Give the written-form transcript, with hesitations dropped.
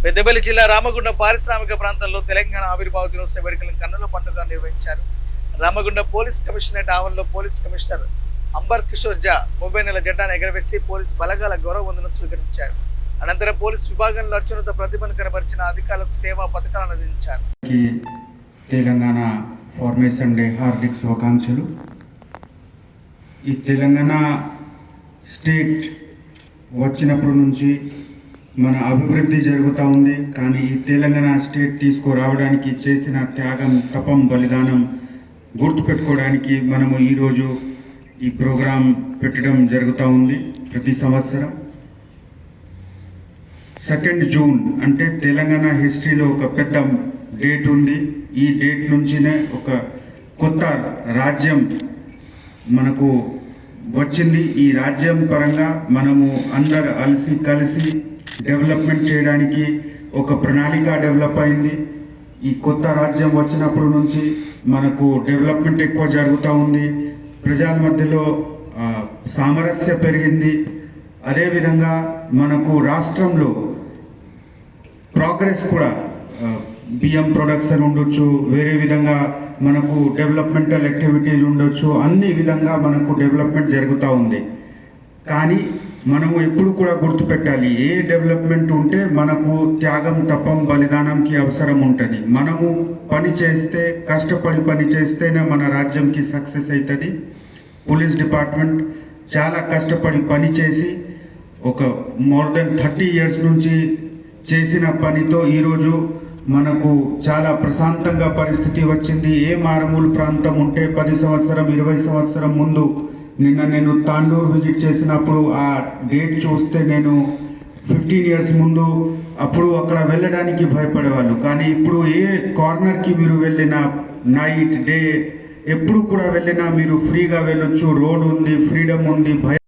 పెద్దపల్లి జిల్లా రామగుండం పారిశ్రామిక ప్రాంతంలో తెలంగాణ ఆవిర్భావ దినోత్సవ వేడుకలను కన్నుల పండుగ నిర్వహించారు. రామగుండం పోలీస్ కమిషనరేట్ ఆవరణలో పోలీస్ కమిషనర్ అంబర్ కిషోర్ జా 30 నెలల జెండాను ఎగరవేసి పోలీస్ బలగాల గౌరవ వందనం స్వీకరించారు. అనంతరం పోలీస్ విభాగంలో అత్యున్నత ప్రతిభను కనబరిచిన అధికారులకు సేవా పథకాలను అందించారు. తెలంగాణ ఫార్మేషన్ డే హార్దిక శుభాకాంక్షలు. ఈ తెలంగాణ స్టేట్ వచ్చినప్పటి నుంచి మన అభివృద్ధి జరుగుతూ ఉంది. కానీ ఈ తెలంగాణ స్టేట్ తీసుకురావడానికి చేసిన త్యాగం, తపం, బలిదానం గుర్తుపెట్టుకోవడానికి మనము ఈరోజు ఈ ప్రోగ్రాం పెట్టడం జరుగుతూ ఉంది. ప్రతి సంవత్సరం 2 జూన్ అంటే తెలంగాణ హిస్టరీలో ఒక పెద్ద డేట్ ఉంది. ఈ డేట్ నుంచినే ఒక కొత్త రాజ్యం మనకు వచ్చింది. ఈ రాజ్యం పరంగా మనము అందరు కలిసి డెవలప్మెంట్ చేయడానికి ఒక ప్రణాళిక డెవలప్ అయింది. ఈ కొత్త రాజ్యం వచ్చినప్పుడు నుంచి మనకు డెవలప్మెంట్ ఎక్కువ జరుగుతూ ఉంది. ప్రజల మధ్యలో సామరస్య పెరిగింది. అదేవిధంగా మనకు రాష్ట్రంలో ప్రోగ్రెస్ కూడా బియ్యం ప్రొడక్షన్ ఉండొచ్చు, వేరే విధంగా మనకు డెవలప్మెంటల్ యాక్టివిటీస్ ఉండొచ్చు, అన్ని విధంగా మనకు డెవలప్మెంట్ జరుగుతూ ఉంది. కానీ మనము ఎప్పుడు కూడా గుర్తుపెట్టాలి, ఏ డెవలప్మెంట్ ఉంటే మనకు త్యాగం, తపం, బలిదానంకి అవసరం ఉంటుంది. మనము పని చేస్తే, కష్టపడి పని చేస్తేనే మన రాజ్యంకి సక్సెస్ అవుతుంది. పోలీస్ డిపార్ట్మెంట్ చాలా కష్టపడి పని చేసి ఒక మోర్ దెన్ 30 ఇయర్స్ నుంచి చేసిన పనితో ఈరోజు మనకు చాలా ప్రశాంతంగా పరిస్థితి వచ్చింది. ఏ మారుమూల ప్రాంతం ఉంటే 10 సంవత్సరం 20 సంవత్సరం ముందు నిన్న నేను తాండూరు విజిట్ చేసినప్పుడు ఆ డేట్ చూస్తే నేను 15 ఇయర్స్ ముందు అప్పుడు అక్కడ వెళ్ళడానికి భయపడేవాళ్ళు. కానీ ఇప్పుడు ఏ కార్నర్కి మీరు వెళ్ళినా, నైట్ డే ఎప్పుడు కూడా వెళ్ళినా మీరు ఫ్రీగా వెళ్ళొచ్చు. రోడ్ ఉంది, ఫ్రీడమ్ ఉంది,